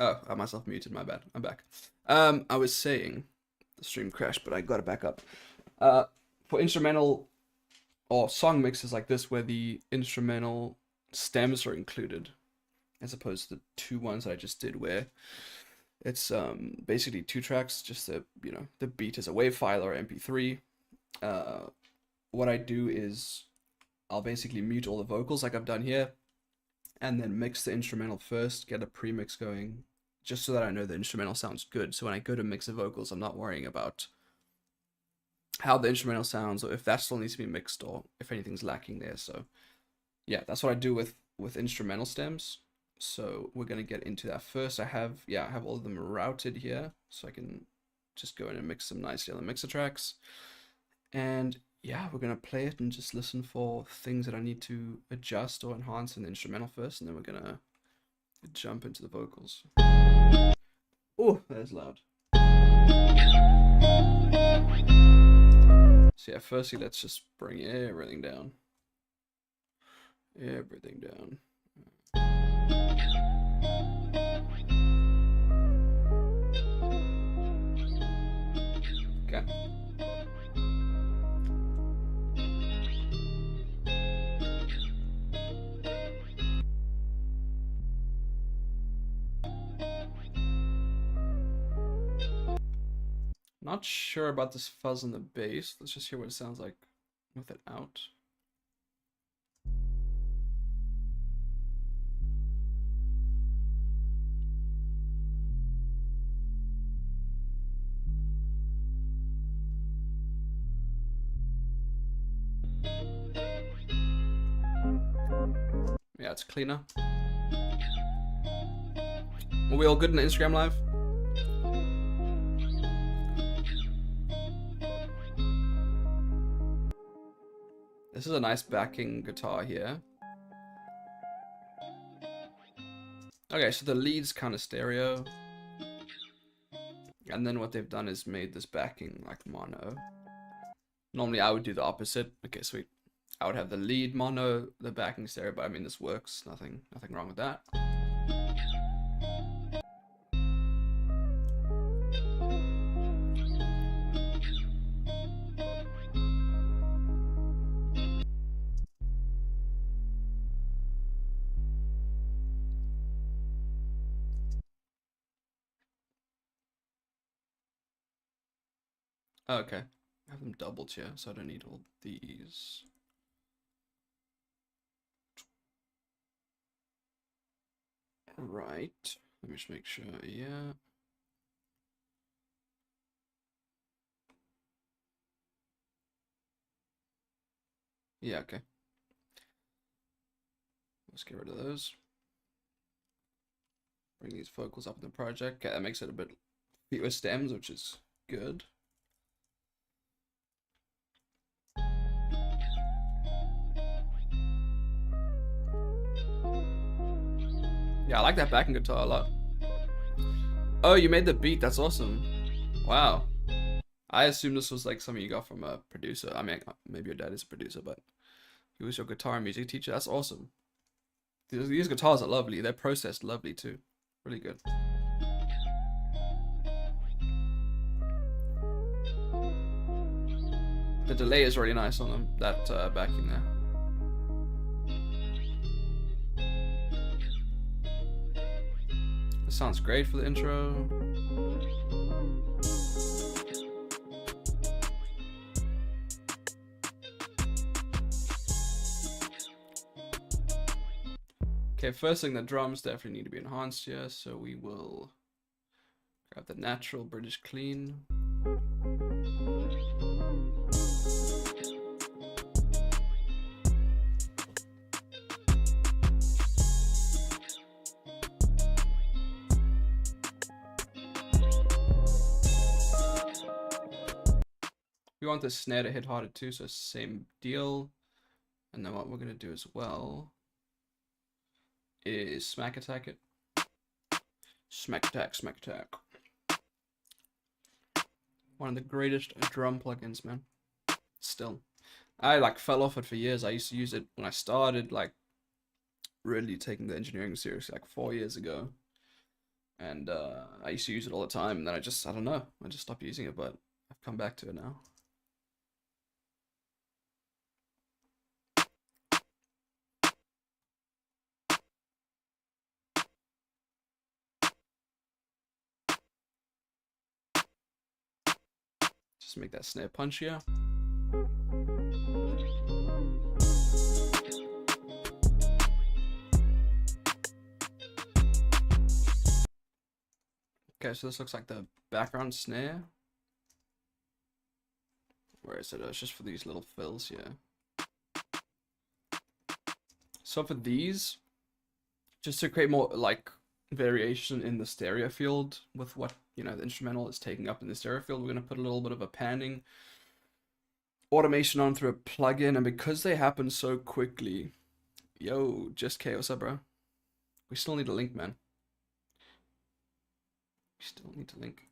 Oh, I myself muted, my bad. I'm back. I was saying the stream crashed, but I got it back up. Uh, for instrumental or song mixes like this, where the instrumental stems are included, as opposed to the two ones that I just did, where it's basically two tracks, just the beat is a WAV file or MP3. What I do is I'll basically mute all the vocals like I've done here, and then mix the instrumental first, get a premix going, just so that I know the instrumental sounds good. So when I go to mix the vocals, I'm not worrying about how the instrumental sounds or if that still needs to be mixed or if anything's lacking there. So yeah, that's what I do with instrumental stems. So we're gonna get into that first. I have all of them routed here, so I can just go in and mix them nicely on the mixer tracks. And yeah, we're gonna play it and just listen for things that I need to adjust or enhance in the instrumental first, and then we're gonna jump into the vocals. Oh, that's loud. So yeah, firstly, let's just bring everything down. Everything down. Okay. Not sure about this fuzz on the bass. Let's just hear what it sounds like with it out. Yeah, it's cleaner. Are we all good in the Instagram live? This is a nice backing guitar here. Okay, so the lead's kind of stereo. And then what they've done is made this backing like mono. Normally I would do the opposite. Okay, sweet. I would have the lead mono, the backing stereo, but I mean this works. Nothing wrong with that. Okay, I have them doubled here, so I don't need all these. Right, let me just make sure, yeah. Yeah, okay. Let's get rid of those. Bring these vocals up in the project. Okay, that makes it a bit fewer stems, which is good. Yeah, I like that backing guitar a lot. Oh, you made the beat. That's awesome. Wow. I assume this was like something you got from a producer. I mean, maybe your dad is a producer, but he was your guitar and music teacher. That's awesome. These guitars are lovely. They're processed lovely too. Really good. The delay is really nice on them. That backing there. This sounds great for the intro. Okay, first thing, the drums definitely need to be enhanced here, so we will grab the natural British clean. We want the snare to hit harder too, so same deal. And then what we're gonna do as well is smack attack it. Smack attack, smack attack. One of the greatest drum plugins, man. Still. I like fell off it for years. I used to use it when I started like really taking the engineering seriously like 4 years ago. and I used to use it all the time, and then I don't know, I just stopped using it, but I've come back to it now. Just make that snare punchier. Okay, so this looks like the background snare. Where is it? Oh, it's just for these little fills here. So for these, just to create more like variation in the stereo field with what, you know, the instrumental is taking up in the stereo field, we're going to put a little bit of a panning automation on through a plugin, and because they happen so quickly, yo, just K, what's up, bro? We still need a link, man. We still need to link.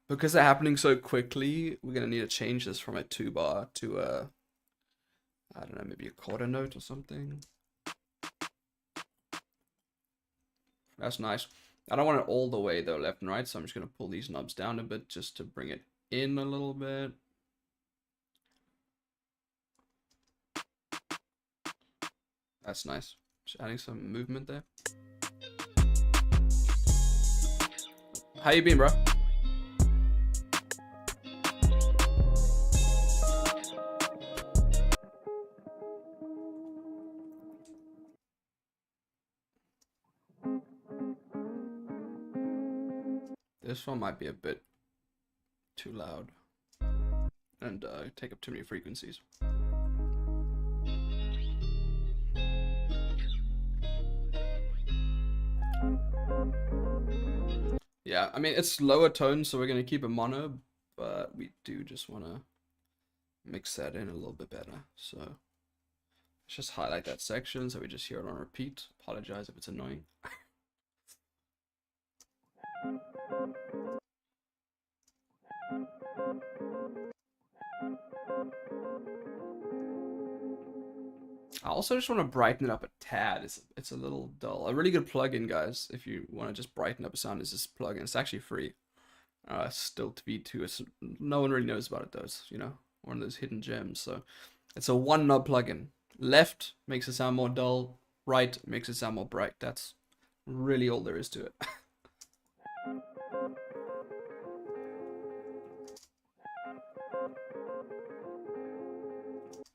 Because they're happening so quickly, we're gonna need to change this from a 2-bar to a, I don't know, maybe a quarter note or something. That's nice. I don't want it all the way though, left and right, so I'm just gonna pull these knobs down a bit just to bring it in a little bit. That's nice. Just adding some movement there. How you been, bro? This one might be a bit too loud and take up too many frequencies. Yeah, I mean, it's lower tone, so we're going to keep it mono, but we do just want to mix that in a little bit better. So let's just highlight that section so we just hear it on repeat. Apologize if it's annoying. I also just want to brighten it up a tad. It's a little dull. A really good plugin, guys, if you want to just brighten up a sound, is this plugin. It's actually free. Stilt V2. No one really knows about it though. It's, you know, one of those hidden gems. So it's a 1-knob plugin. Left makes it sound more dull. Right makes it sound more bright. That's really all there is to it.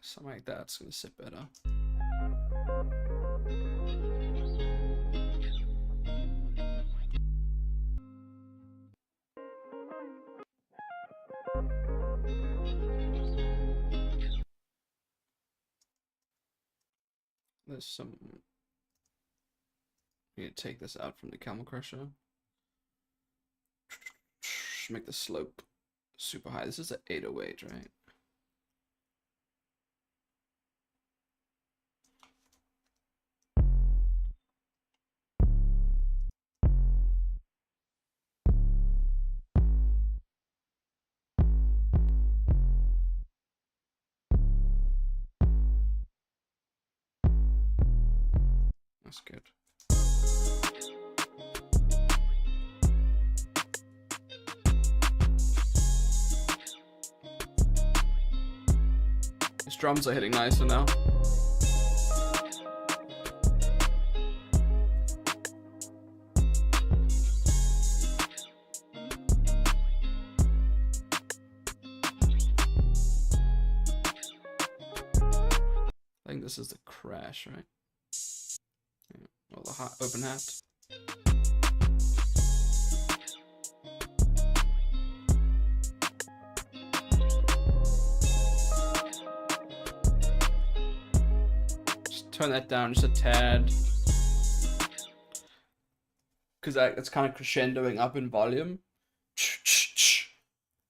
Something like that's gonna sit better. There's some. We need to take this out from the Camel Crusher. Make the slope super high. This is an 808, right? That's good. His drums are hitting nicer now. I think this is the crash, right? Yeah. Well, the open hat. Just turn that down just a tad. Because it's kind of crescendoing up in volume.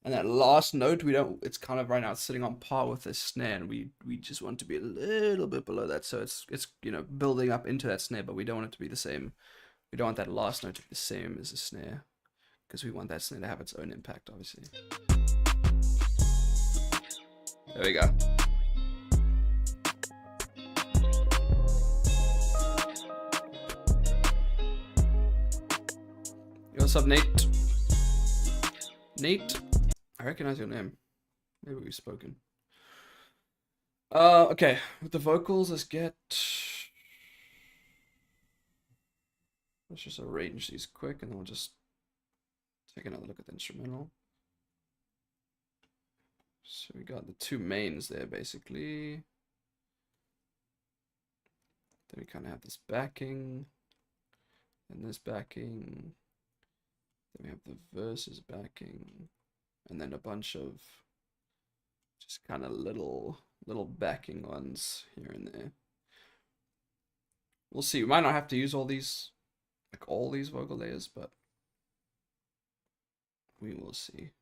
And that last note, it's kind of right now sitting on par with this snare, and we just want to be a little bit below that, so it's you know, building up into that snare, but we don't want it to be the same. We don't want that last note to be the same as the snare, because we want that snare to have its own impact, obviously. There we go. What's up, Nate? Nate? I recognize your name. Maybe we've spoken. Okay. With the vocals, let's just arrange these quick, and then we'll just take another look at the instrumental. So we got the two mains there, basically. Then we kind of have this backing, and this backing. Then we have the verses backing, and then a bunch of just kind of little backing ones here and there. We'll see. We might not have to use all these vocal layers, but we will see.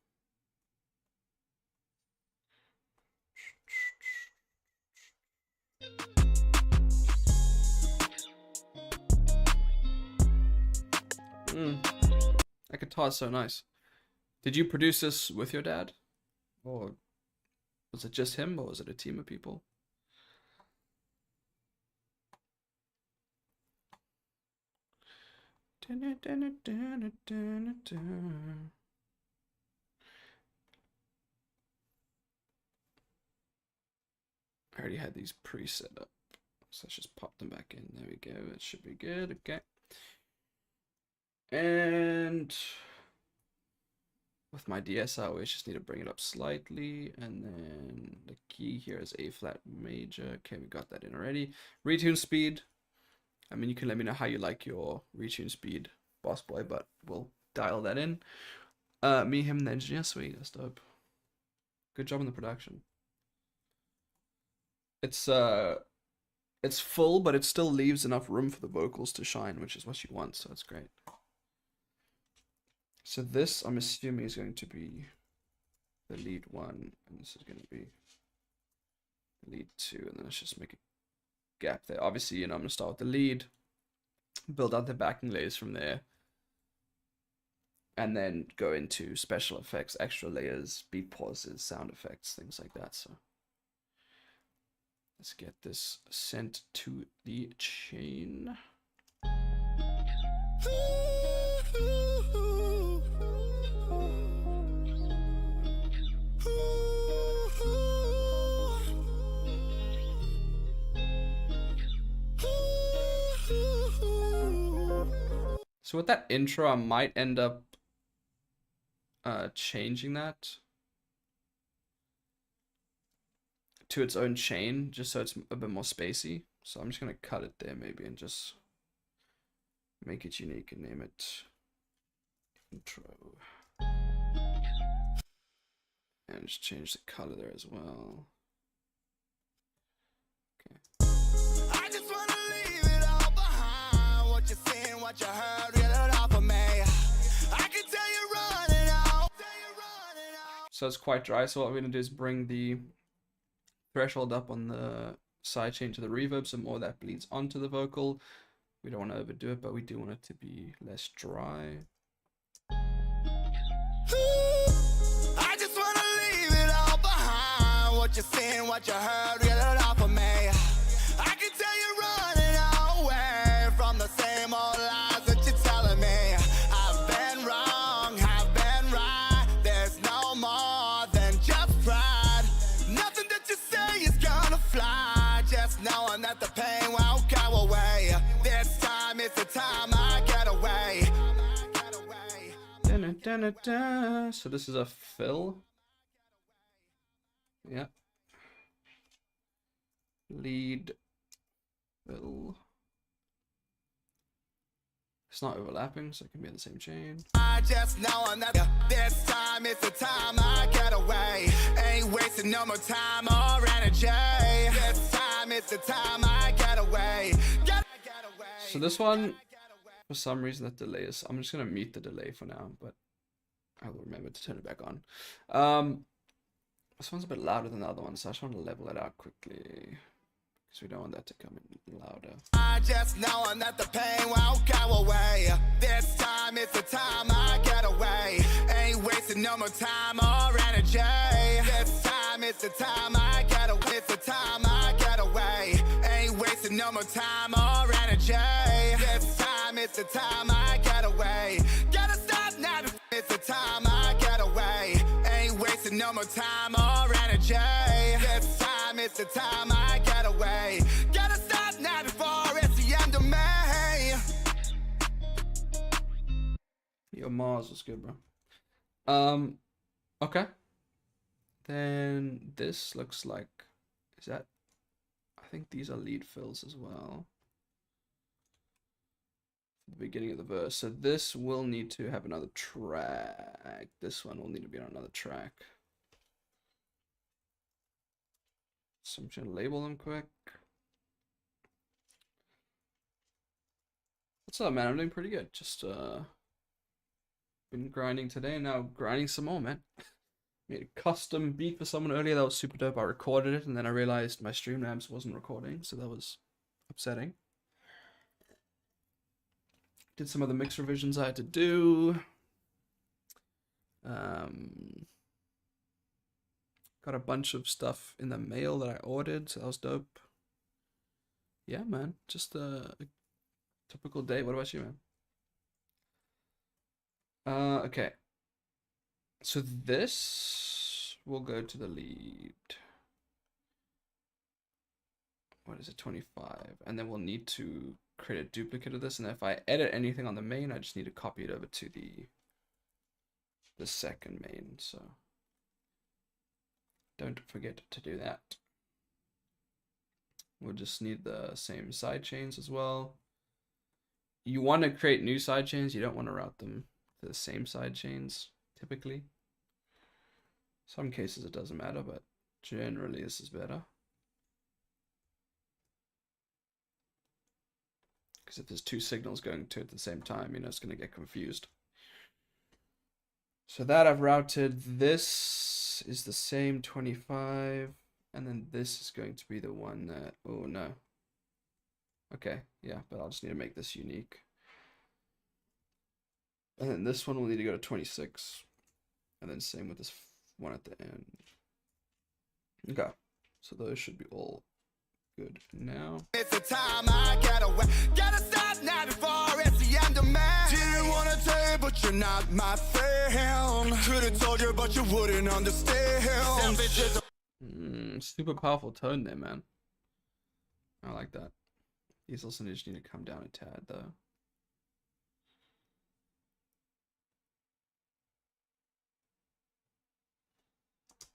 That guitar is so nice. Did you produce this with your dad? Or was it just him, or was it a team of people? I already had these pre-set up, so let's just pop them back in. There we go. It should be good. Okay. And with my DS, I always just need to bring it up slightly, and then the key here is A flat major. Okay, we got that in already. Retune speed. I mean, you can let me know how you like your retune speed, boss boy, but we'll dial that in. Me, him, and the engineer. Sweet, that's dope. Good job on the production. It's full, but it still leaves enough room for the vocals to shine, which is what you want, so it's great. So this, I'm assuming, is going to be the lead 1, and this is going to be lead 2, and then let's just make a gap there. Obviously, you know, I'm going to start with the lead, build out the backing layers from there, and then go into special effects, extra layers, beat pauses, sound effects, things like that. So let's get this sent to the chain. So with that intro, I might end up changing that to its own chain, just so it's a bit more spacey. So I'm just gonna cut it there maybe and just make it unique and name it intro. And just change the color there as well. Okay. I just wanna leave it all behind. What you seen, what you heard, get it off of me. I can tell you running out. So it's quite dry, so what we're gonna do is bring the threshold up on the sidechain to the reverb, so more of that bleeds onto the vocal. We don't want to overdo it, but we do want it to be less dry. I just want to leave it all behind. What you seen, what you heard, get it off of me. I can tell you running away from the same old lies that you're telling me. I've been wrong, I've been right. There's no more than just pride. Nothing that you say is gonna fly. Just knowing that the pain won't go away. This time it's the time I get away. So this is a fill. Yeah. Lead fill. It's not overlapping, so it can be on the same chain. I just know that this time is the time I get away. Ain't wasting no more time or energy. This time is the time I get away. So this one, for some reason, that delay is. I'm just gonna mute the delay for now, but I will remember to turn it back on. This one's a bit louder than the other one, so I just want to level it out quickly. Because we don't want that to come in louder. I just know that the pain won't go away. This time is the time I get away. Ain't wasting no more time or energy. This time is the time I get away. It's the time I get away. Ain't wasting no more time or energy. This time is the time I get away. Gotta start time I get away. Ain't wasting no more time or energy. This time it's the time I get away. Gotta stop now before it's the end of May. Yo, Mars was good, bro. Okay. Then this looks like, is that, I think these are lead fills as well. The beginning of the verse. So this will need to have another track. This one will need to be on another track. So I'm just gonna label them quick. What's up, man? I'm doing pretty good. Just been grinding today and now grinding some more, man. Made a custom beat for someone earlier that was super dope. I recorded it and then I realized my Streamlabs wasn't recording, so that was upsetting. Did some of the mix revisions I had to do. Got a bunch of stuff in the mail that I ordered, so that was dope. Yeah, man, just a typical day. What about you, man? Okay. So this will go to the lead. What is it, 25? And then we'll need to create a duplicate of this, and if I edit anything on the main, I just need to copy it over to the second main, so don't forget to do that. We'll just need the same side chains as well. You want to create new side chains, you don't want to route them to the same side chains typically. Some cases it doesn't matter, but generally this is better. Because if there's two signals going to it at the same time, you know, it's going to get confused. So that I've routed. This is the same 25. And then this is going to be the one that, oh no. Okay, yeah, but I'll just need to make this unique. And then this one will need to go to 26. And then same with this one at the end. Okay, so those should be all good now. It's the time I get away. Gotta stop now before it's the end of May. Didn't wanna tell you, but you're not my friend. Could've told you, but you wouldn't understand. Super powerful tone there, man. I like that. These also just need to come down a tad, though.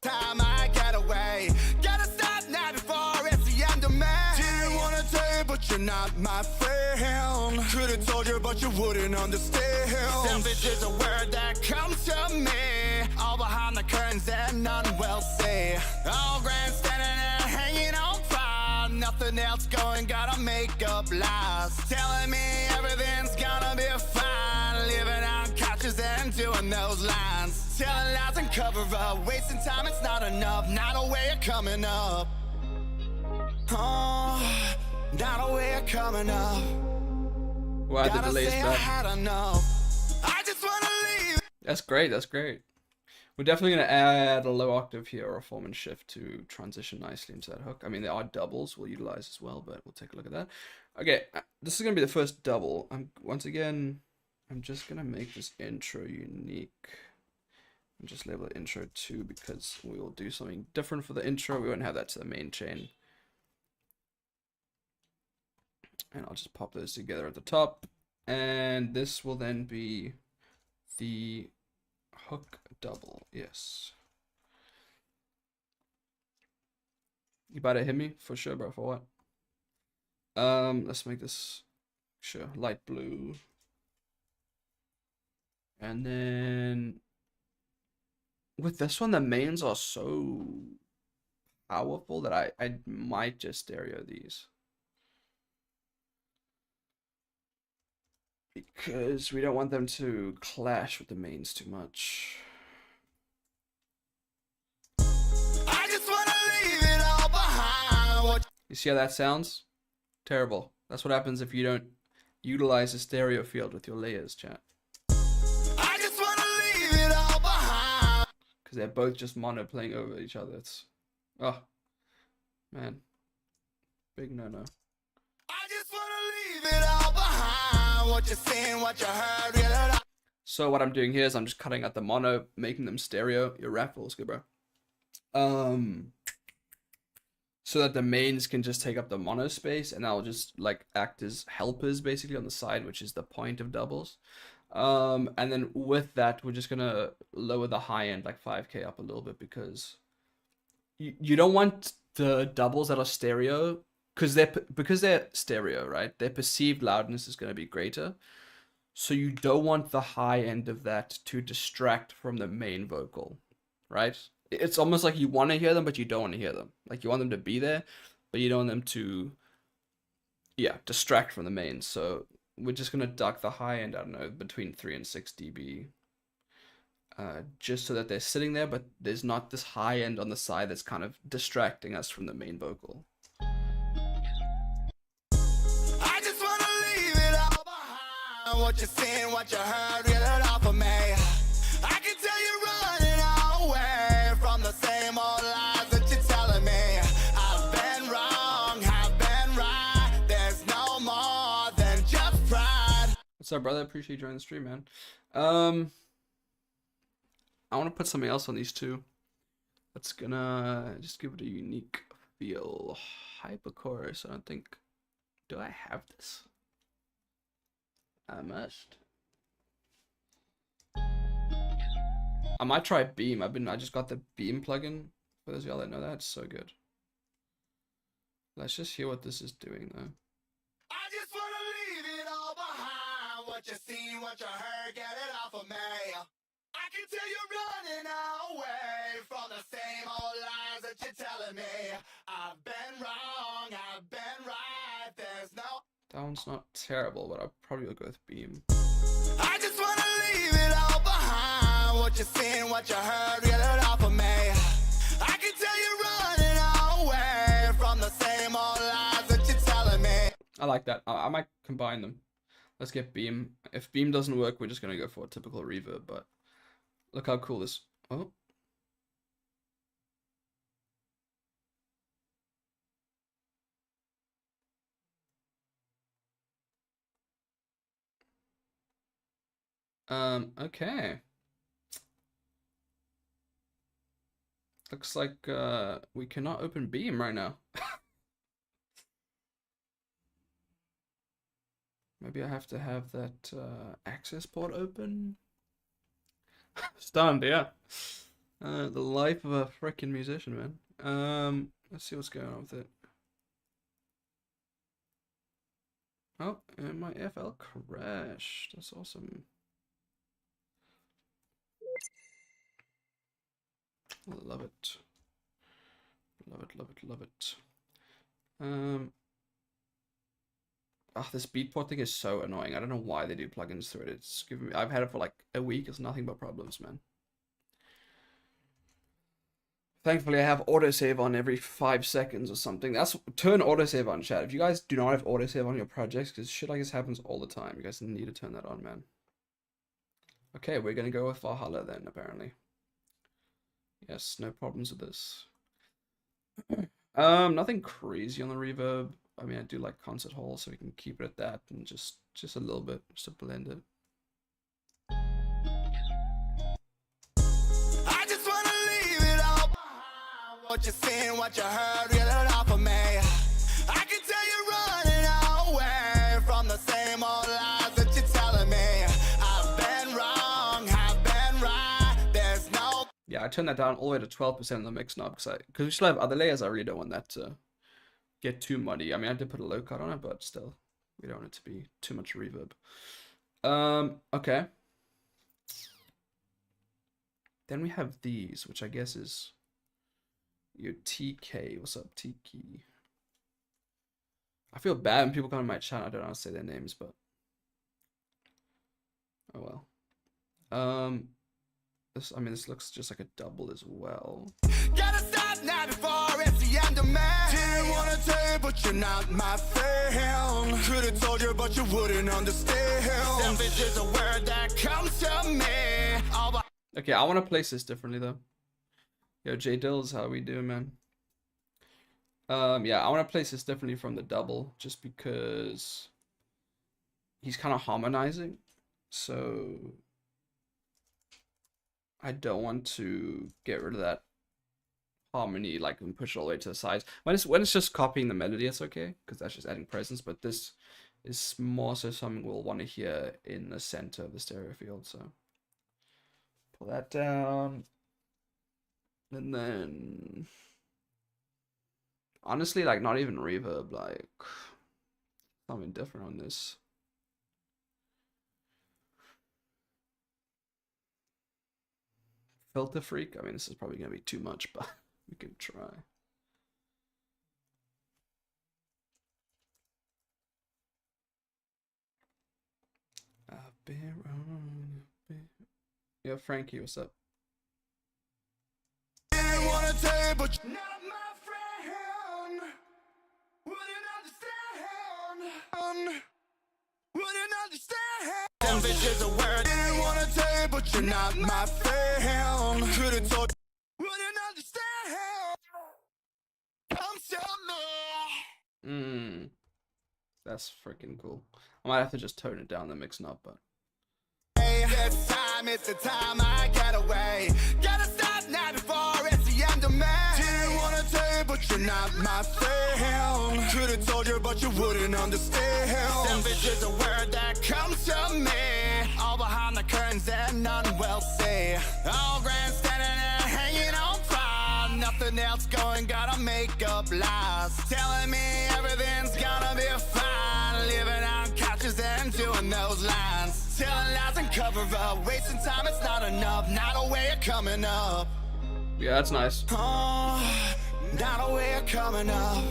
Time I get away. Gotta stop now before it's the end of May. Didn't wanna tell you, but you're not my friend. Could've told you, but you wouldn't understand. Selfish is a word that comes to me. All behind the curtains and none will see. All grandstanding and hanging on fire. Nothing else going, gotta make up lies. Telling me everything's gonna be fine. Living on couches and doing those lines. Telling lies and cover up. Wasting time, it's not enough. Not a way of coming up. Oh, not a way of coming up. Wow, the delay's I back. had enough. I just wanna leave. That's great, that's great. We're definitely going to add a low octave here or a form and shift to transition nicely into that hook. I mean, there are doubles we'll utilize as well, but we'll take a look at that. Okay, this is going to be the first double. Once again, I'm just going to make this intro unique. And just label it intro 2 because we will do something different for the intro. We won't have that to the main chain. And I'll just pop those together at the top. And this will then be the hook double. Yes. You about to hit me? For sure, bro. For what? Let's make this, sure, light blue. And then with this one, the mains are so powerful that I might just stereo these. Because we don't want them to clash with the mains too much. I just wanna leave it all behind. You see how that sounds? Terrible. That's what happens if you don't utilize the stereo field with your layers, chat. I just wanna leave it all behind. Because they're both just mono playing over each other. It's, oh, man. Big no-no. I just wanna leave it all behind. What you seen, what you heard, really. So what I'm doing here is I'm just cutting out the mono, making them stereo. Your raffle is good, bro. So that the mains can just take up the mono space, and I'll just like act as helpers basically on the side, which is the point of doubles. And then with that, we're just gonna lower the high end like 5k up a little bit, because you don't want the doubles that are stereo, because they're stereo, right? Their perceived loudness is gonna be greater. So you don't want the high end of that to distract from the main vocal, right? It's almost like you want to hear them, but you don't want to hear them. Like you want them to be there, but you don't want them to, yeah, distract from the main. So we're just gonna duck the high end, I don't know, between 3 and 6 dB, just so that they're sitting there, but there's not this high end on the side that's kind of distracting us from the main vocal. I just wanna leave it all behind. What you seen, what you heard, get it off of me. I can tell you running away from the same old lies that you're telling me. I've been wrong, I've been right. There's no more than just pride. What's up, brother? Appreciate you joining the stream, man. I want to put something else on these two. That's gonna just give it a unique feel. Hyperchorus. I don't think. Do I have this? I must. I might try Beam. I just got the Beam plugin. For those of y'all that know that, it's so good. Let's just hear what this is doing though. I just wanna leave it all behind. What you seen, what you heard, get it off of me. I can tell you're running away from the same old lies that you're telling me. I've been wrong, I've been right. There's no. That one's not terrible, but I'll probably go with Beam. I just wanna leave it all behind. What you seen, what you heard, get it off of me. I can tell you're running away from the same old lies that you're telling me. I like that. I might combine them. Let's get Beam. If Beam doesn't work, we're just gonna go for a typical reverb, but look how cool this. Oh. Okay. Looks like we cannot open Beam right now. Maybe I have to have that access port open. Stunned, yeah. The life of a freaking musician, man. Let's see what's going on with it. Oh, and my FL crashed. That's awesome. Love it. Love it, love it, love it. Oh, this Beatport thing is so annoying. I don't know why they do plugins through it. It's giving me, I've had it for like a week. It's nothing but problems, man. Thankfully, I have autosave on every 5 seconds or something. Turn autosave on, chat. If you guys do not have autosave on your projects, because shit like this happens all the time, you guys need to turn that on, man. Okay, we're gonna go with Valhalla then, apparently. Yes, no problems with this. Nothing crazy on the reverb. I mean, I do like concert hall, so we can keep it at that, and just a little bit, just to blend it. I just wanna leave it all behind. What you seen, what you heard, get it off of me. I can tell you're running away from the same old lies that you're telling me. I've been wrong, I've been right. There's no. Yeah, I turned that down all the way to 12% in the mix knob, because we still have other layers. I really don't want that to get too muddy. I mean, I did put a low cut on it, but still, we don't want it to be too much reverb. Okay. Then we have these, which I guess is your TK. What's up, Tiki? I feel bad when people come to my channel. I don't know how to say their names, but oh well. This looks just like a double as well. Gotta stop now before it's the end of May. Didn't wanna tell you, but you're not my friend. Could've told you, but you wouldn't understand. Selfish is a word that comes to me. Oh, Okay, I want to place this differently though. Yo, J Dills, how we doing, man? Yeah, I want to place this differently from the double, just because he's kind of harmonizing. So I don't want to get rid of that harmony, like, and push it all the way to the sides. When it's just copying the melody, it's okay, because that's just adding presence. But this is more so something we'll want to hear in the center of the stereo field. So pull that down, and then honestly, like, not even reverb, like something different on this. Filter freak. I mean, this is probably gonna be too much, but we can try. I've been wrong. Yo, Frankie, what's up? Didn't wanna tell you, but you're not my friend. Wouldn't understand. Wouldn't understand. Them bitches a word. Didn't wanna tell you, but you're not my friend. Could've told you. Wouldn't understand. I'm so mad. That's freaking cool. I might have to just tone it down, the mixing up, but This time it's the time I get away. Gotta stop now before it's the end of me. Didn't wanna tell you, but you're not my friend. Could've told you, but you wouldn't understand. Them bitches a word that comes to me. All behind the curtains and none will see. All grandstanding and hanging on fire. Nothing else going, gotta make up lies. Telling me everything's gonna be fine. Living on couches and doing those lines. Telling lies and cover up. Wasting time, it's not enough. Not a way of coming up. yeah, that's nice. Oh, not a way of coming up.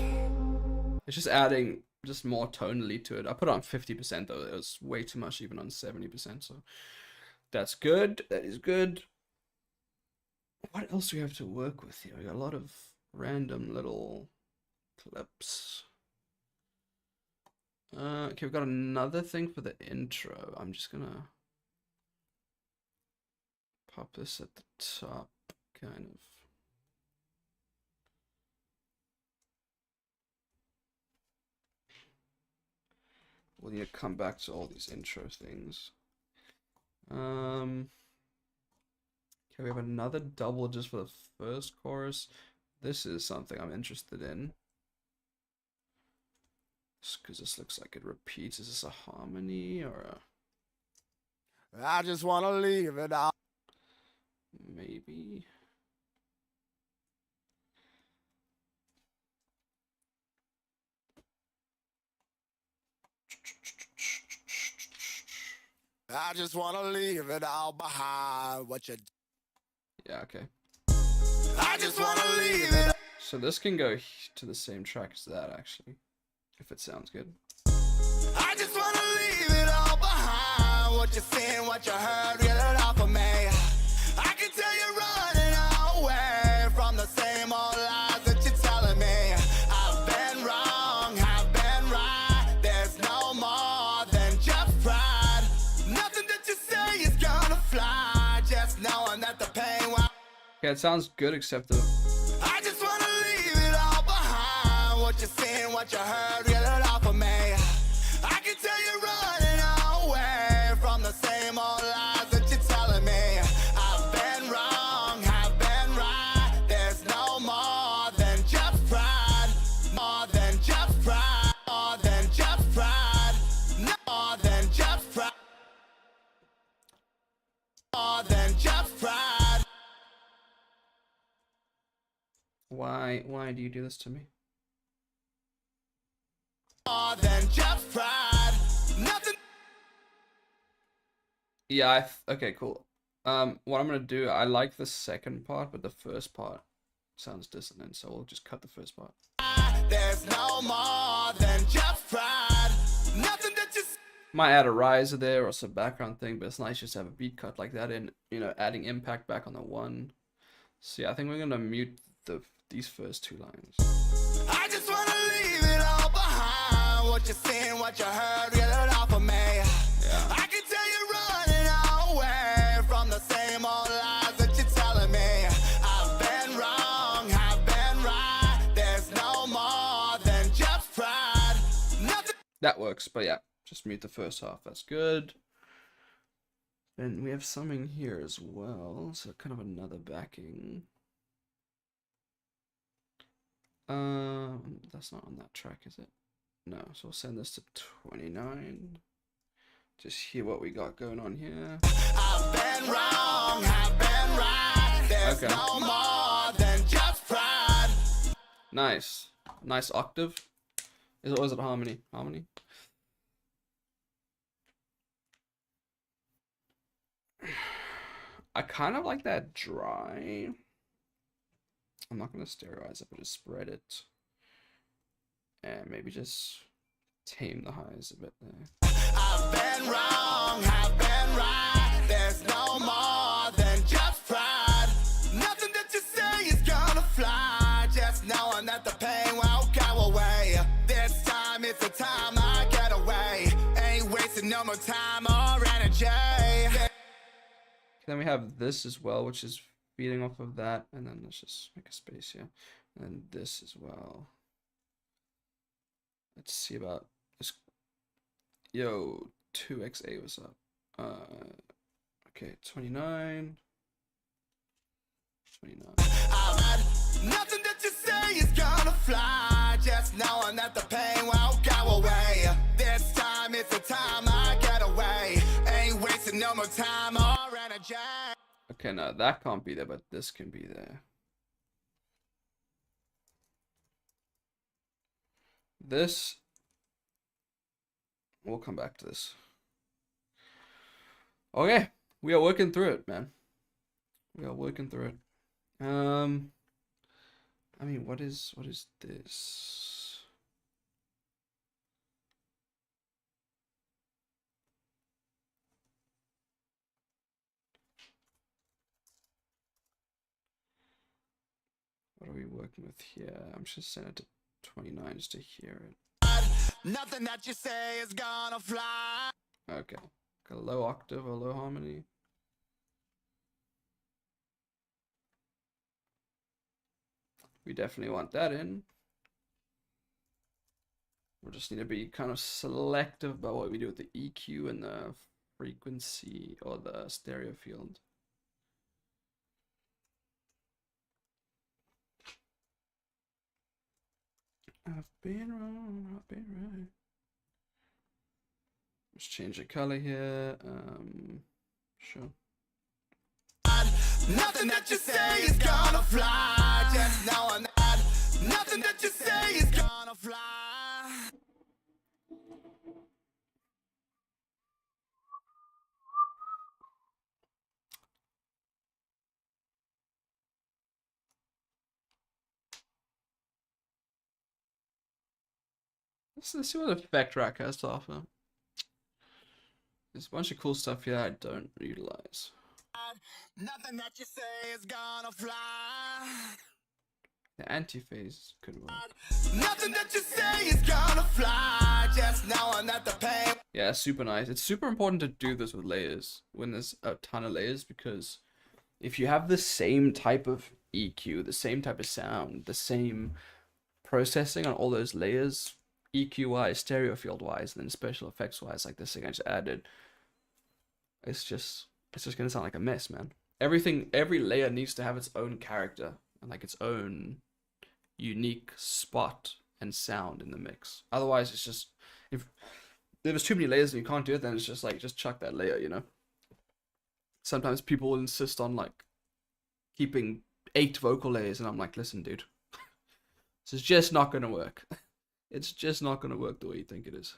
It's just adding just more tonally to it. I put it on 50% though. It was way too much even on 70%. So that's good. That is good. What else do we have to work with here? We got a lot of random little clips. Okay, we've got another thing for the intro. I'm just gonna pop this at the top, kind of. We'll need to come back to all these intro things. Okay, we have another double just for the first chorus. This is something I'm interested in. Because this looks like it repeats. Is this a harmony or a... I just wanna leave it all. Maybe. I just wanna leave it all behind. What you? Yeah, okay. I just wanna leave it. So this can go to the same track as that, actually. If it sounds good. I just wanna leave it all behind. What you seen, what you heard, get it off of me. I can tell you're running away from the same old lies that you're telling me. I've been wrong, I've been right. There's no more than just pride. Nothing that you say is gonna fly. Just knowing that the pain will. Okay, it sounds good, except the... I just wanna leave it all behind. What you seen, what you heard, get it off of me. I can tell you're running away from the same old lies that you're telling me. I've been wrong, I've been right. There's no more than just pride. More than just pride. More than just pride. No more than just pride. More than just pride. Why do you do this to me? More than just pride. Nothing. Yeah, okay, cool. What I'm gonna do, I like the second part, but the first part sounds dissonant, so we'll just cut the first part. There's no more than just pride. Nothing that you. Might add a riser there or some background thing, but it's nice just to have a beat cut like that and, you know, adding impact back on the one. So yeah, I think we're gonna mute these first two lines. I just wanna leave it all behind. What you seen, what you heard, get it off of me. Yeah. I can tell you're running away from the same old lies that you're telling me. I've been wrong, I've been right. There's no more than just pride. Nothing. That works, but yeah, just mute the first half. That's good. And we have something here as well, so kind of another backing. That's not on that track, is it? No, so we'll send this to 29. Just hear what we got going on here. I've been wrong, I've been right. There's Okay. no more than just pride. Nice. Nice octave. Is it, or is it harmony? Harmony? I kind of like that dry. I'm not going to stereoize it, but just spread it. And maybe just tame the highs a bit there. I've been wrong, I've been right. There's no more than just pride. Nothing that you say is gonna fly. Just knowing that the pain won't go away. This time it's the time I get away. Ain't wasting no more time or energy. Then we have this as well, which is feeding off of that. And then let's just make a space here. And then this as well. Let's see about this. Yo, 2XA, what's up? Okay, 29. 29. Nothing that you say is gonna fly. Just knowing that the pain won't go away. This time it's the time I get away. Ain't wasting no more time or energy. Okay, no, that can't be there, but this can be there. This, we'll come back to this. Okay, we are working through it, man. We are working through it. I mean, what is this? What are we working with here? I'm just sending it to 29 just to hear it. Nothing that you say is gonna fly. Okay, got a low octave or low harmony. We definitely want that in. We just need to be kind of selective about what we do with the EQ and the frequency or the stereo field. I've been wrong, I've been right. Let's change the color here. Sure. Nothing that you say is gonna fly. Just knowing that nothing that you say is gonna fly. Let's see what Effect Rack has to offer. There's a bunch of cool stuff here I don't utilize. Nothing that you say is gonna fly. The antiphase could work. Nothing that you say is gonna fly. Just knowing that the pain. Yeah, super nice. It's super important to do this with layers when there's a ton of layers, because if you have the same type of EQ, the same type of sound, the same processing on all those layers, EQ wise, stereo field wise, and then special effects wise, like this thing I just added, it's just gonna sound like a mess, man. Every layer needs to have its own character and like its own unique spot and sound in the mix. Otherwise, it's just, if there's too many layers and you can't do it, then it's just like, just chuck that layer, you know? Sometimes people will insist on like keeping 8 vocal layers, and I'm like, listen, dude, this is just not gonna work. It's just not gonna work the way you think it is.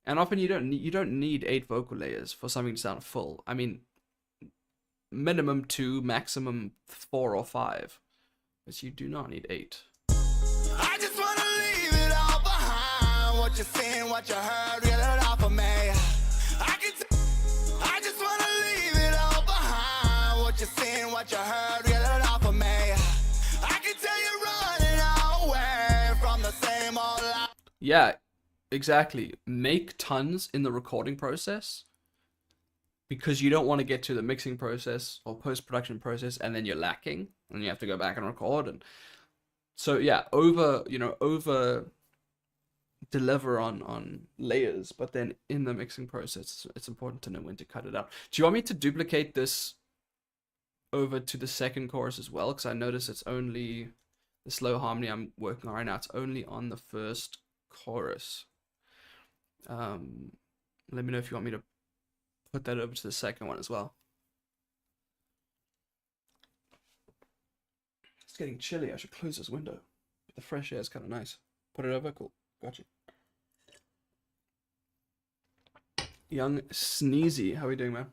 And often you don't need 8 vocal layers for something to sound full. I mean, minimum 2, maximum 4 or 5, but you do not need 8. I just wanna leave it all behind. What you seen, what you heard, reel it off of me. I just wanna leave it all behind. What you seen, what you heard, reel it off of me. I can tell you running away from the same old life. Yeah, exactly. Make tons in the recording process, because you don't want to get to the mixing process or post-production process and then you're lacking and you have to go back and record. And so yeah, over deliver on layers, but then in the mixing process, it's important to know when to cut it out. Do you want me to duplicate this over to the second chorus as well? Because I notice it's only the slow harmony I'm working on right now. It's only on the first chorus. Let me know if you want me to put that over to the second one as well. It's getting chilly. I should close this window. The fresh air is kind of nice. Put it over. Cool. Gotcha. Young Sneezy, how are we doing, man?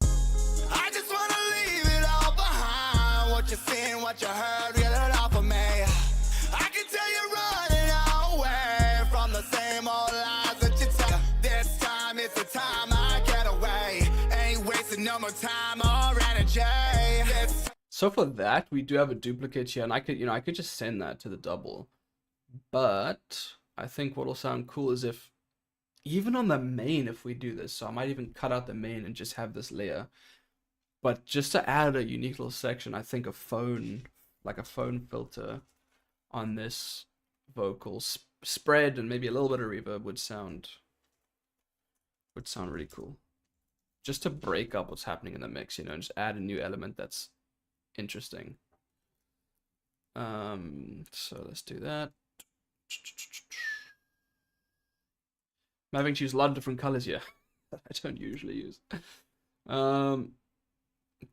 I just wanna leave it all behind. What you seen, what you heard, reel it off of me. I can tell you're running away from the same old lies that you tell. This time it's the time I get away. Ain't wasting no more time or energy. So for that, we do have a duplicate here, and I could just send that to the double. But I think what'll sound cool is if, even on the main, if we do this, so I might even cut out the main and just have this layer. But just to add a unique little section, I think a phone filter on this vocal spread and maybe a little bit of reverb would sound really cool. Just to break up what's happening in the mix, and just add a new element that's interesting. So let's do that. I'm having to use a lot of different colors here that I don't usually use.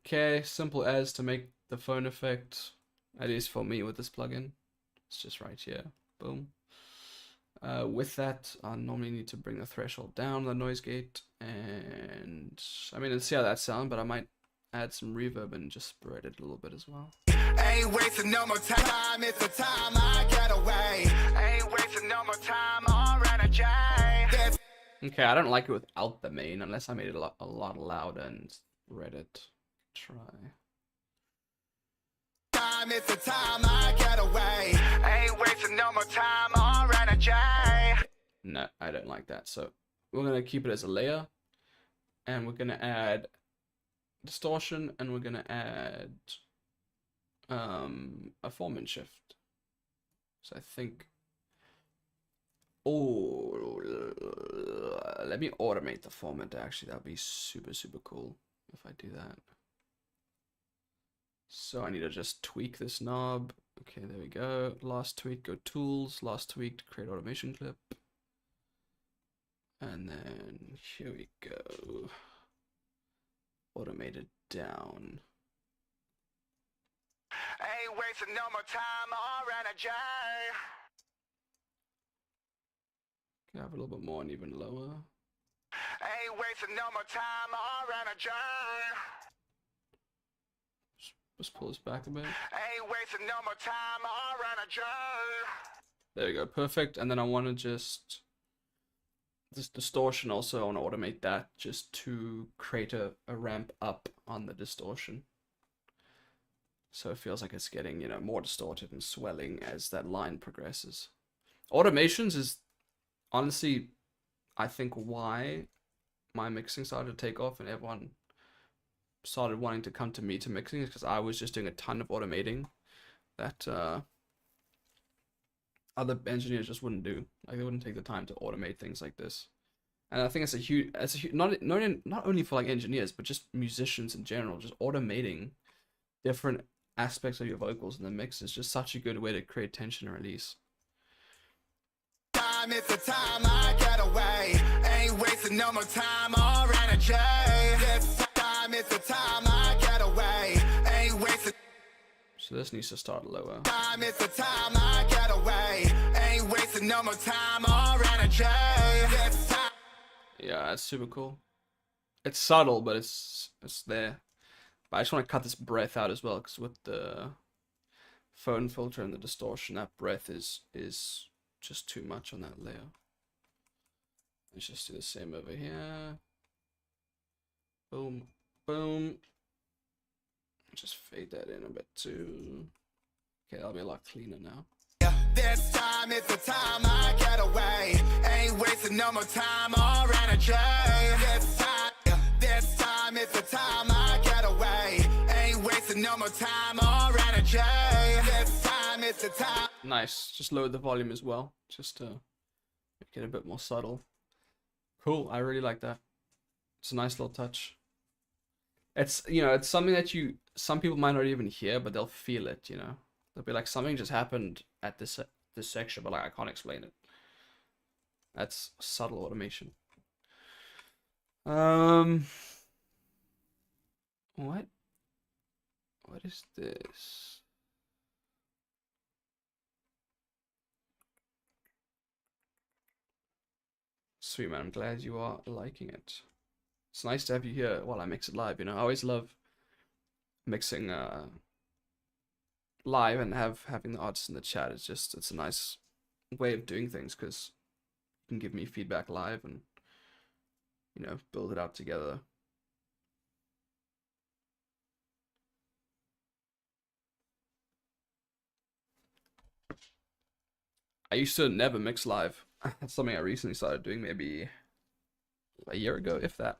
Okay, simple as to make the phone effect, at least for me with this plugin. It's just right here. Boom. With that, I normally need to bring the threshold down, the noise gate, and I mean, let's see how that sounds, but I might add some reverb and just spread it a little bit as well. Ain't wasting no more time, it's the time I get away. Ain't wasting no more time or energy. Okay, I don't like it without the main, unless I made it a lot louder and spread it. Try. Time, it's the time I get away. Ain't wasting no more time or energy. No, I don't like that. So we're gonna keep it as a layer, and we're gonna add distortion, and we're gonna add a formant shift. So I think, let me automate the formant. Actually, that'd be super cool if I do that. So I need to just tweak this knob. Okay, there we go. Last tweak, go tools. Last tweak to create automation clip. And then here we go. Automate it down. Ain't wasting no more time or energy. Can I have a little bit more and even lower? Ain't wasting no more time or energy. Just pull this back a bit. Ain't wasting no more time or energy. There we go, perfect. And then I want to just this distortion also, I want to automate that just to create a ramp up on the distortion. So it feels like it's getting, more distorted and swelling as that line progresses. Automations is honestly, I think, why my mixing started to take off and everyone started wanting to come to me to mixing, is because I was just doing a ton of automating that other engineers just wouldn't do. Like, they wouldn't take the time to automate things like this. And I think it's a huge not only for like engineers, but just musicians in general. Just automating different aspects of your vocals in the mix is just such a good way to create tension and release. Time, it's the time I get away. Ain't wasting no more time or energy. This time, it's the time I get away. Ain't wasting. So this needs to start lower. Time, it's the time I get away. Ain't wasting no more time or energy. This time. Yeah, it's super cool. It's subtle, but it's there. But I just want to cut this breath out as well, because with the phone filter and the distortion, that breath is just too much on that layer. Let's just do the same over here. Boom, boom. Just fade that in a bit too. Okay, that'll be a lot cleaner now. This time, it's the time I get away. Ain't wasting no more time or energy. This time, it's the time I get away. Ain't wasting no more time or energy. This time, it's a time. Nice. Just lower the volume as well, just to make it a bit more subtle. Cool. I really like that. It's a nice little touch. It's, you know, it's something that some people might not even hear, but they'll feel it, you know. They'll be like, something just happened at this section, but like I can't explain it. That's subtle automation. What is this? Sweet man, I'm glad you are liking it. It's nice to have you here while I mix it live, you know. I always love mixing live and having the artists in the chat. It's a nice way of doing things because you can give me feedback live and, you know, build it out together. I used to never mix live. That's something I recently started doing, maybe a year ago, if that.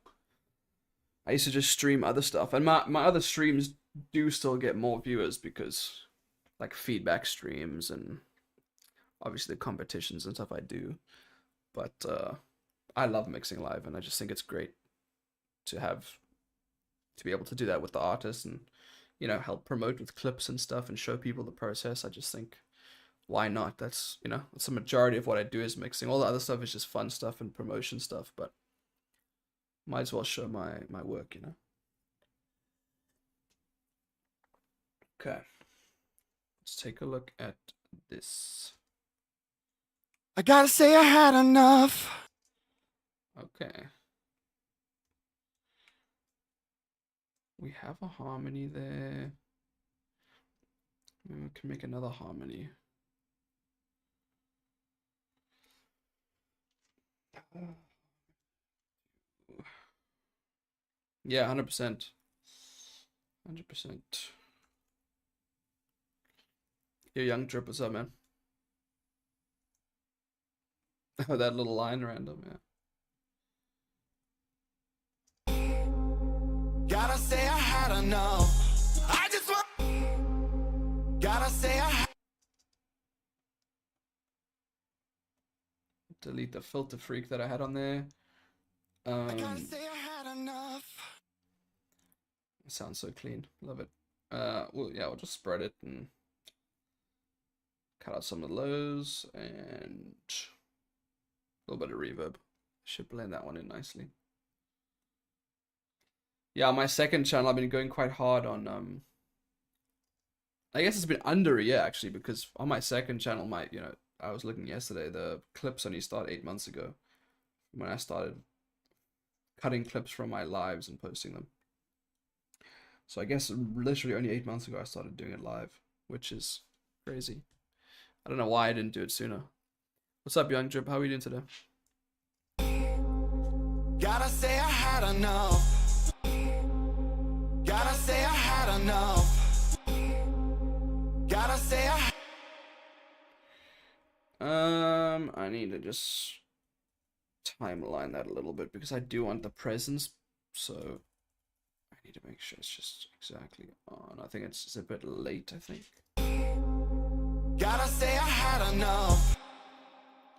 I used to just stream other stuff, and my other streams do still get more viewers because, like, feedback streams and obviously the competitions and stuff I do. But I love mixing live, and I just think it's great to be able to do that with the artists and, you know, help promote with clips and stuff and show people the process. I just think, why not? That's, you know, that's the majority of what I do is mixing. All the other stuff is just fun stuff and promotion stuff, but might as well show my work, you know. Okay, let's take a look at this. I gotta say I had enough. Okay, we have a harmony there. Maybe we can make another harmony. Yeah, 100%. 100%. Yo, Young Drip, what's up, man? Oh, that little line random, yeah. Gotta say I had enough. I just want. Gotta say I had. Delete the filter freak that I had on there. I gotta say I had enough. It sounds so clean. Love it. Well, yeah, we'll just spread it and cut out some of the lows and a little bit of reverb. Should blend that one in nicely. Yeah, my second channel, I've been going quite hard on, I guess it's been under a year actually, because on my second channel, you know, I was looking yesterday, the clips only started 8 months ago when I started cutting clips from my lives and posting them. So I guess literally only 8 months ago I started doing it live, which is crazy. I don't know why I didn't do it sooner. What's up, Young Drip? How are you doing today? Gotta say I had enough. Gotta say I had enough. Gotta say I. I need to just timeline that a little bit because I do want the presence, so I need to make sure it's just exactly on. I think it's a bit late, I think. Gotta say I had enough.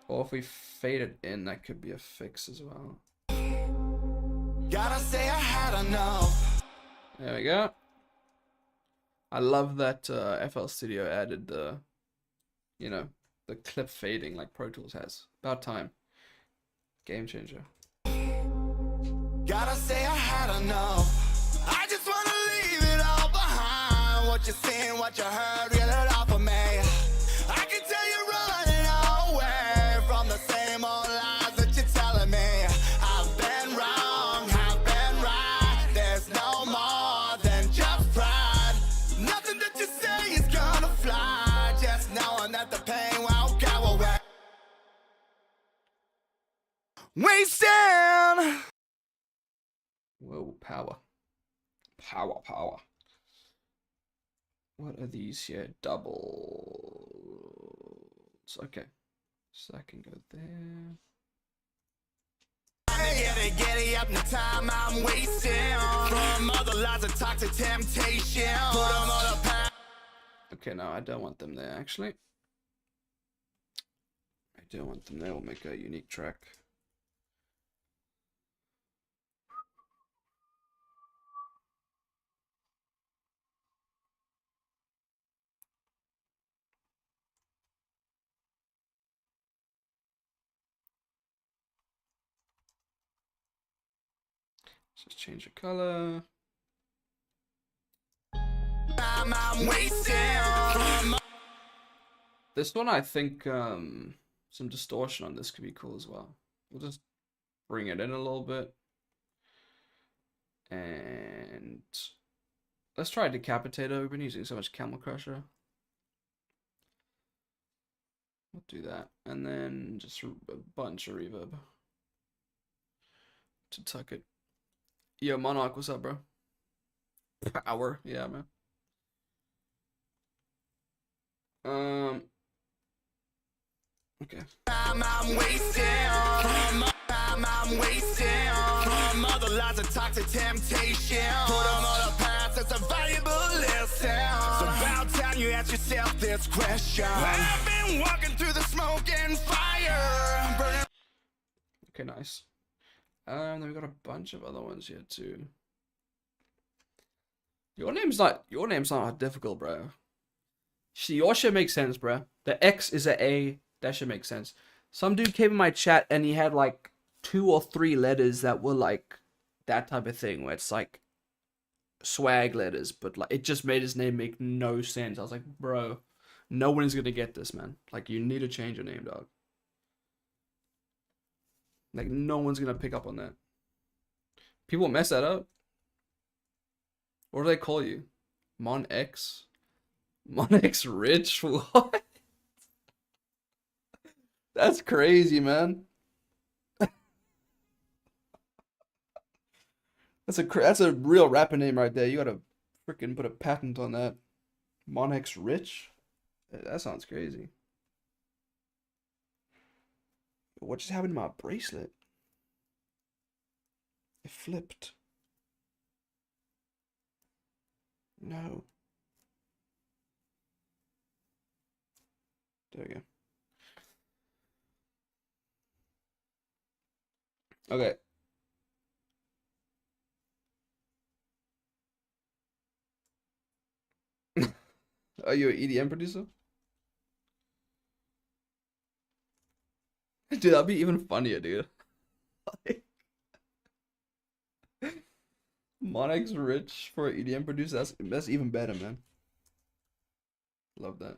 Or if we fade it in, that could be a fix as well. Gotta say I had enough. There we go. I love that FL Studio added the, you know, the clip fading like Pro Tools has. About time. Game changer. Gotta say I had enough. I just wanna leave it all behind. What you seen, what you heard, reel it off of me. I can tell you running away from the same old lies that you're telling me. I've been wrong, I've been right. There's no more than just pride. Nothing that you say is gonna fly. Just knowing that the pain won't go away. Wasting. Whoa, power. Power, power. What are these here? Doubles. Okay. So I can go there. Get up, no time I'm wasting. From other lies of toxic temptation. Put them on a path. Okay, no, I don't want them there, actually. I don't want them there. We'll make a unique track. Just change the color. I'm wasting. This one, I think some distortion on this could be cool as well. We'll just bring it in a little bit. And let's try Decapitator. We've been using so much Camel Crusher. We'll do that. And then just a bunch of reverb to tuck it. Yo, Monarch, what's up, bro? Power. Yeah, man. Okay. I'm wasting. I'm wasting. Mother lies and toxic temptation. Put them on a path that's a valuable lesson. So about time you ask yourself this question. I've been walking through the smoke and fire. Burning. Okay, nice. Then we got a bunch of other ones here too. Your name's not difficult, bro. See, your shit makes sense, bro. The X is a A. That should make sense. Some dude came in my chat and he had like 2 or 3 letters that were like that type of thing, where it's like swag letters, but like it just made his name make no sense. I was like, bro, no one is gonna get this, man. Like, you need to change your name, dog. Like, no one's gonna pick up on that. People mess that up. What do they call you? Mon X? Mon X Rich? What? That's crazy, man. That's a real rapper name right there. You gotta freaking put a patent on that. Mon X Rich? That sounds crazy. What just happened to my bracelet? It flipped. No. There we go. Okay. Are you an EDM producer? Dude, that'd be even funnier, dude. Like, Monix Rich for an EDM producer, that's even better, man. Love that.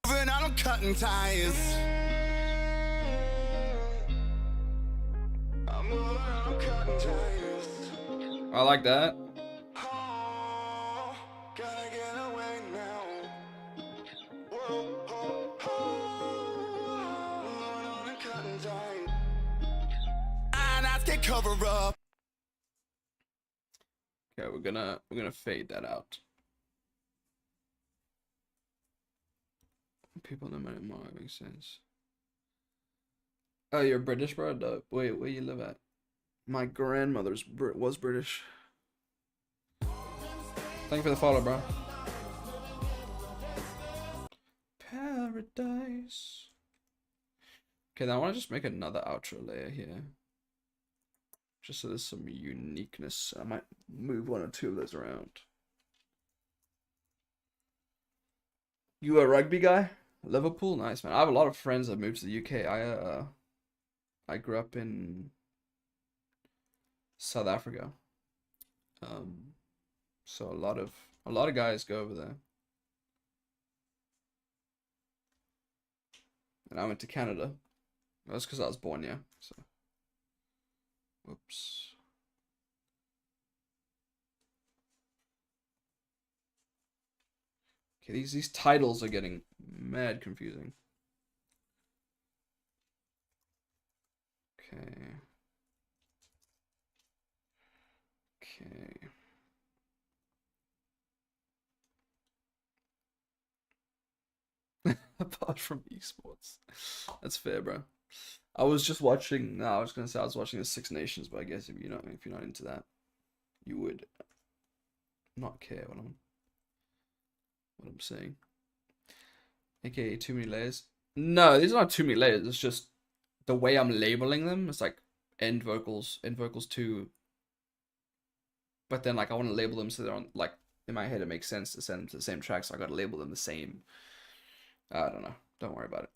Moving on, I'm cutting ties. I'm moving on, I'm cutting ties. I like that. Oh, gotta get away now. Whoa, oh, oh, moving on and cutting ties. And I can cover up. Okay, we're gonna fade that out. People know my name more, makes sense. Oh, you're British, bro? Dope. Wait, where you live at? My grandmother's was British. Thank you for the follow, bro. Paradise. Okay, now I want to just make another outro layer here. Just so there's some uniqueness. I might move 1 or 2 of those around. You a rugby guy? Liverpool? Nice, man. I have a lot of friends that moved to the UK. I grew up in South Africa. So a lot of guys go over there. And I went to Canada. That's because I was born here. So, whoops. Okay, these titles are getting mad confusing. Okay. Okay. Apart from esports. That's fair, bro. I was just watching, no, I was gonna say I was watching the Six Nations, but I guess if you're not into that, you would not care what I'm saying. AKA too many layers. No, these are not too many layers. It's just the way I'm labeling them. It's like end vocals 2. But then like I want to label them so they're on, like, in my head it makes sense to send them to the same track, so I got to label them the same. I don't know. Don't worry about it.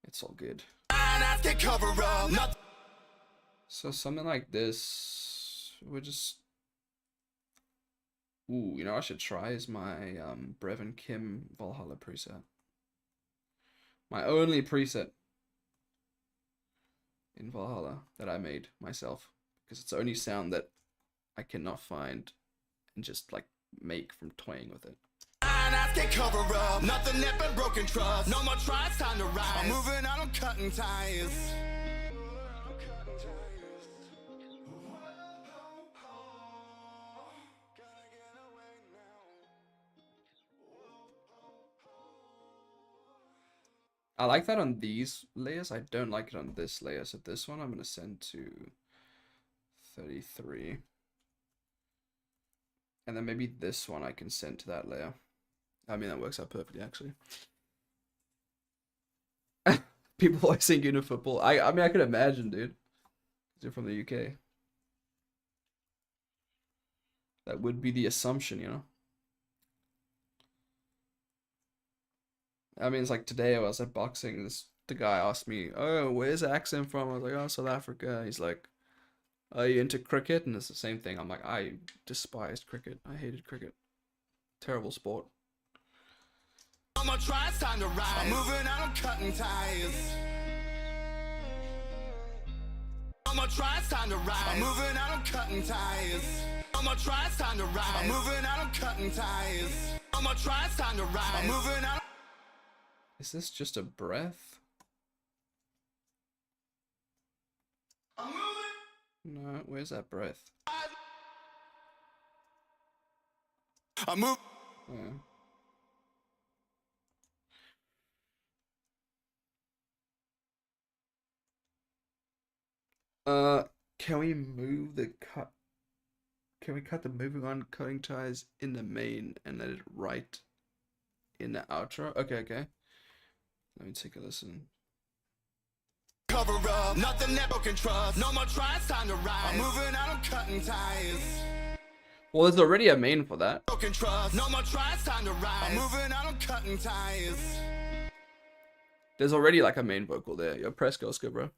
It's all good. So something like this would just... Ooh, you know what I should try is my Brevin Kim Valhalla preset. My only preset in Valhalla that I made myself, because it's the only sound that I cannot find and just like make from toying with it. Cover up, nothing but broken trust. No more tries, time to rise. I'm moving out, I'm cutting ties. I like that on these layers. I don't like it on this layer. So this one I'm going to send to 33. And then maybe this one I can send to that layer. I mean, that works out perfectly, actually. People always think Unifootball. I mean, I could imagine, dude. They're from the UK. That would be the assumption, you know? I mean, it's like today I was at boxing. The guy asked me, "Oh, where's the accent from?" I was like, "Oh, South Africa." He's like, "Are you into cricket?" And it's the same thing. I'm like, I despised cricket. I hated cricket. Terrible sport. I'm moving out, I'm cutting ties. I'm moving out, I'm cutting ties. I'm moving out, I'm cutting ties. I'm moving out. Is this just a breath? No, where's that breath? I move. Yeah. Can we move the cut? Can we cut the moving on cutting ties in the main and let it write in the outro? Okay. Let me take a listen. Cover up, nothing that broken trust. No more tries, time to rise. I'm moving out, I'm cutting ties. Well, there's already a main for that. Broken trust. No more tries, time to rise. I'm moving out, I'm cutting ties. There's already like a main vocal there. Your press goes good, bro.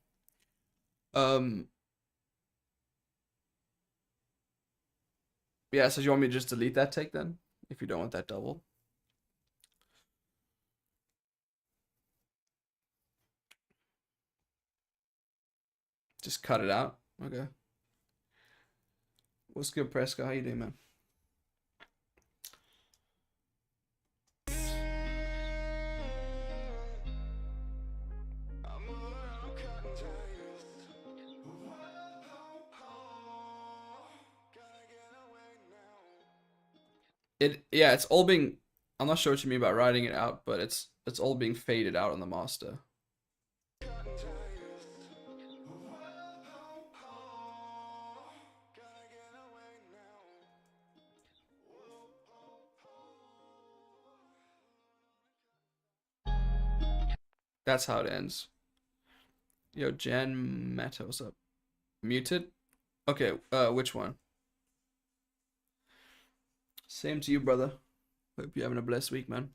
Yeah, so you want me to just delete that take then? If you don't want that double? Just cut it out? Okay. What's good, Prescott? How you doing, man? Yeah, it's all being... I'm not sure what you mean by writing it out, but it's all being faded out on the master. That's how it ends. Yo, Jan Meta, what's up? Muted? Okay, which one? Same to you, brother. Hope you're having a blessed week, man.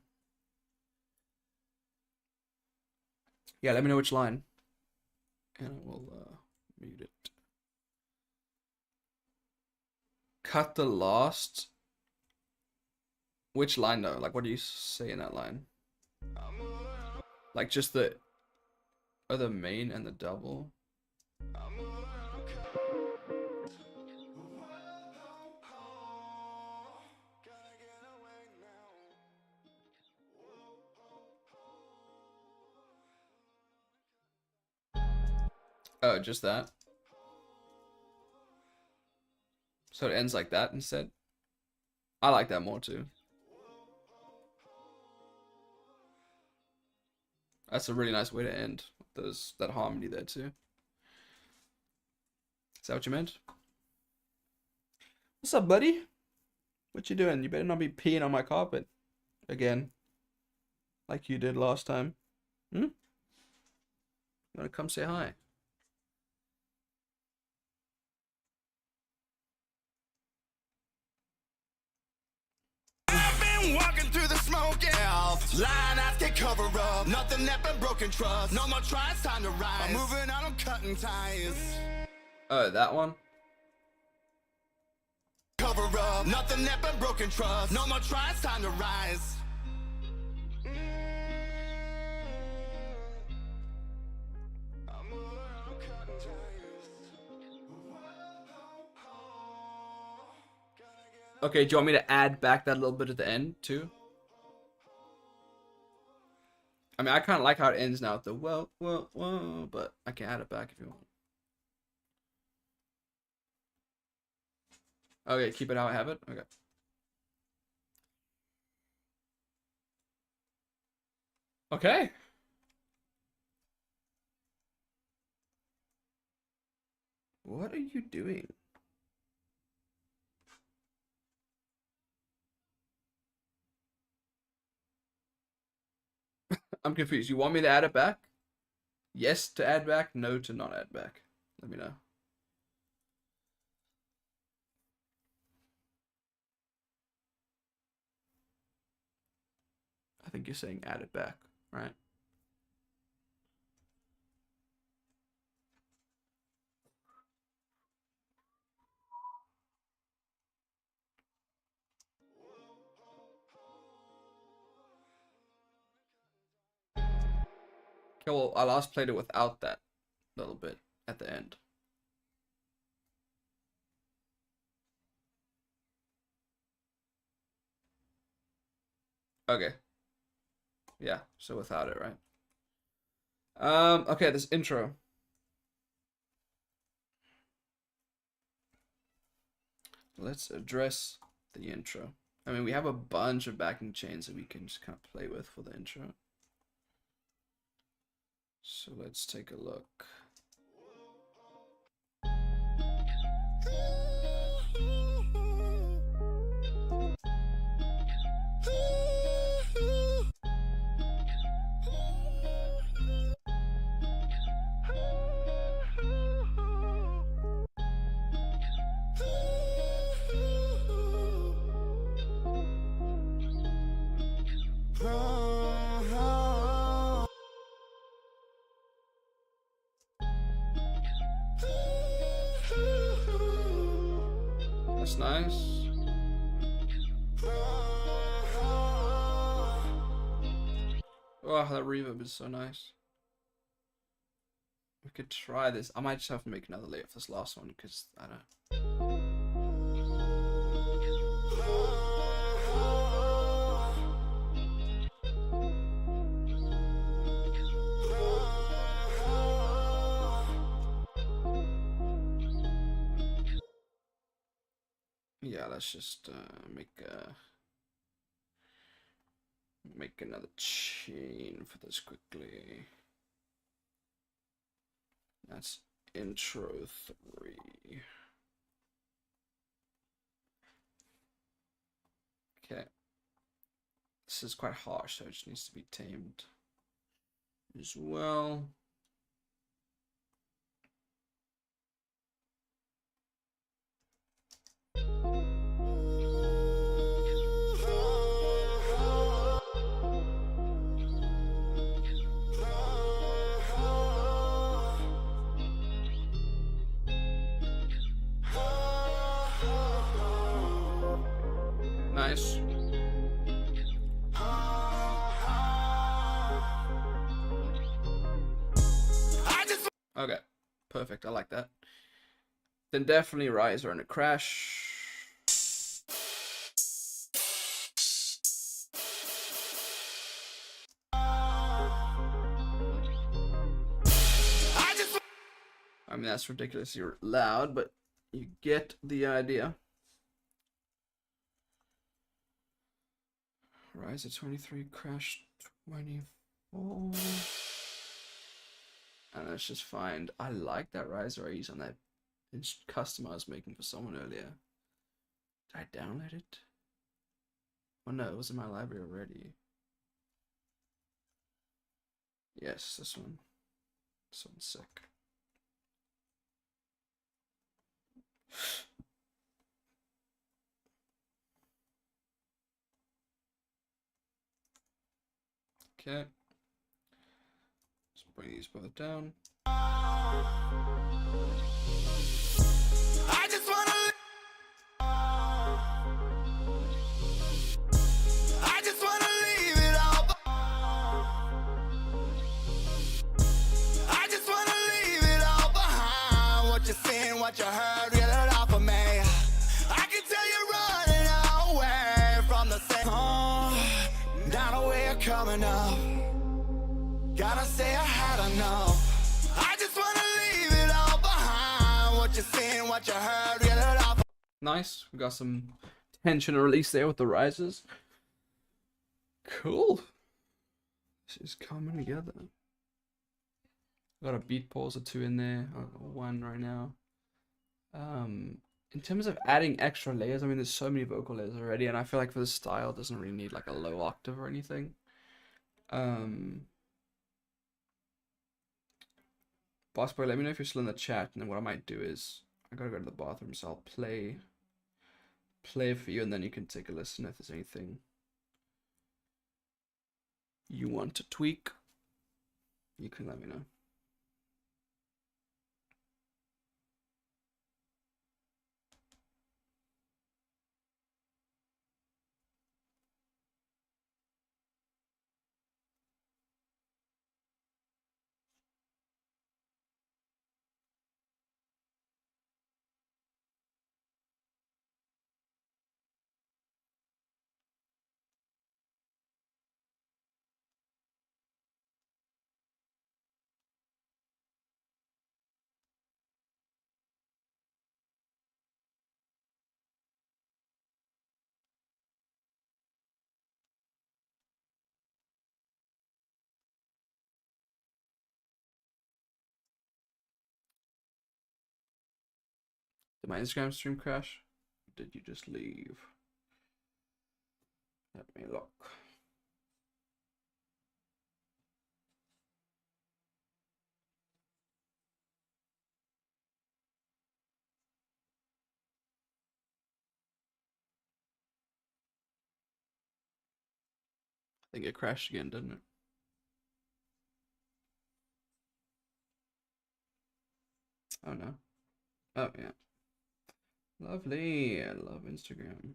Yeah, let me know which line. And I will mute it. Cut the last... Which line though? Like, what do you say in that line? Like, just the other main and the double? Oh, just that? So it ends like that instead? I like that more too. That's a really nice way to end. There's that harmony there too. Is that what you meant? What's up, buddy? What you doing? You better not be peeing on my carpet again, like you did last time. Hmm? You wanna come say hi? I've been walking through the smoke, yeah. Line I can cover up. Nothing that but broken trust. No more tries, time to rise. I'm moving on, I'm cutting ties. Oh, that one? Cover up. Nothing that but broken trust. No more tries, time to rise. I'm moving on, I'm cutting ties. Okay, do you want me to add back that little bit at the end too? I mean, I kind of like how it ends now with the whoa, but I can add it back if you want. Okay, keep it how I have it? Okay. Okay. What are you doing? I'm confused. You want me to add it back? Yes to add back, no to not add back. Let me know. I think you're saying add it back, right? Okay, well, I last played it without that little bit at the end. Okay. Yeah, so without it, right? Okay, this intro. Let's address the intro. I mean, we have a bunch of backing chains that we can just kind of play with for the intro. So let's take a look. That's nice. Oh, that reverb is so nice. We could try this. I might just have to make another layer for this last one because I don't. Yeah, let's just make another chain for this quickly. That's intro 3. Okay. This is quite harsh, so it just needs to be tamed as well. Nice. Okay, perfect. I like that. Then definitely Riser and a Crash. I mean, that's ridiculously loud, but you get the idea. Riser 23, Crash 24. And let's just find. I like that Riser I used on that custom I was making for someone earlier. Did I download it? Oh no, it was in my library already. Yes, this one. This one's sick. Okay. Let's bring these both down. I just wanna I just wanna leave it all I just wanna leave it all behind. What you seen, what you heard, reel it off of me. I can tell you're running away from the same down the way you're coming up. Gotta say I had enough. I just wanna leave it all behind. What you seen, what you heard, reel it off. Nice. We got some tension release there with the rises. Cool. This is coming together. Got a beat pause or two in there. One right now. In terms of adding extra layers, I mean, there's so many vocal layers already, and I feel like for the style, it doesn't really need like a low octave or anything. Boss boy, let me know if you're still in the chat, and then what I might do is I gotta go to the bathroom, so I'll play for you, and then you can take a listen if there's anything you want to tweak. You can let me know. Did my Instagram stream crash? Or did you just leave? Let me look. I think it crashed again, didn't it? Oh no. Oh yeah. Lovely. I love Instagram.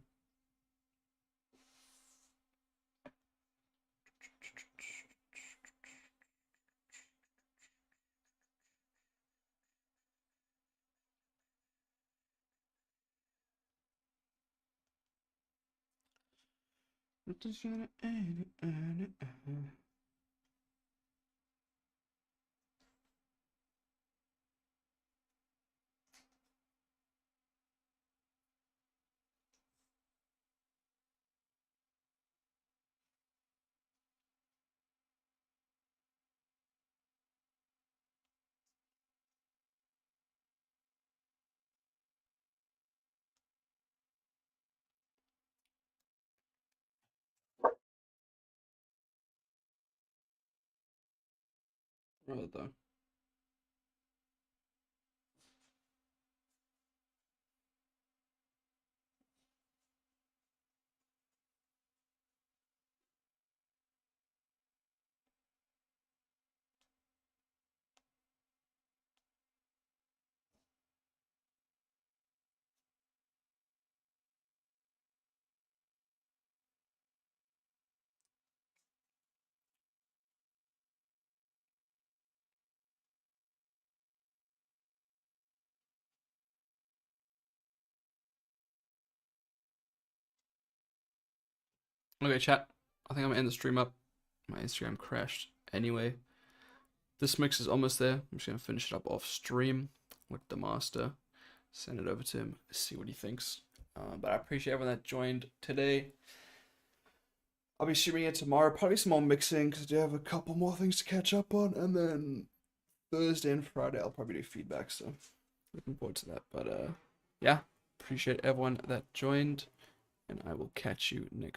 Well done. Okay, chat. I think I'm gonna end the stream up. My Instagram crashed anyway. This mix is almost there. I'm just gonna finish it up off stream with the master. Send it over to him. See what he thinks. But I appreciate everyone that joined today. I'll be streaming it tomorrow. Probably some more mixing because I do have a couple more things to catch up on. And then Thursday and Friday I'll probably do feedback. So looking forward to that. But yeah, appreciate everyone that joined, and I will catch you next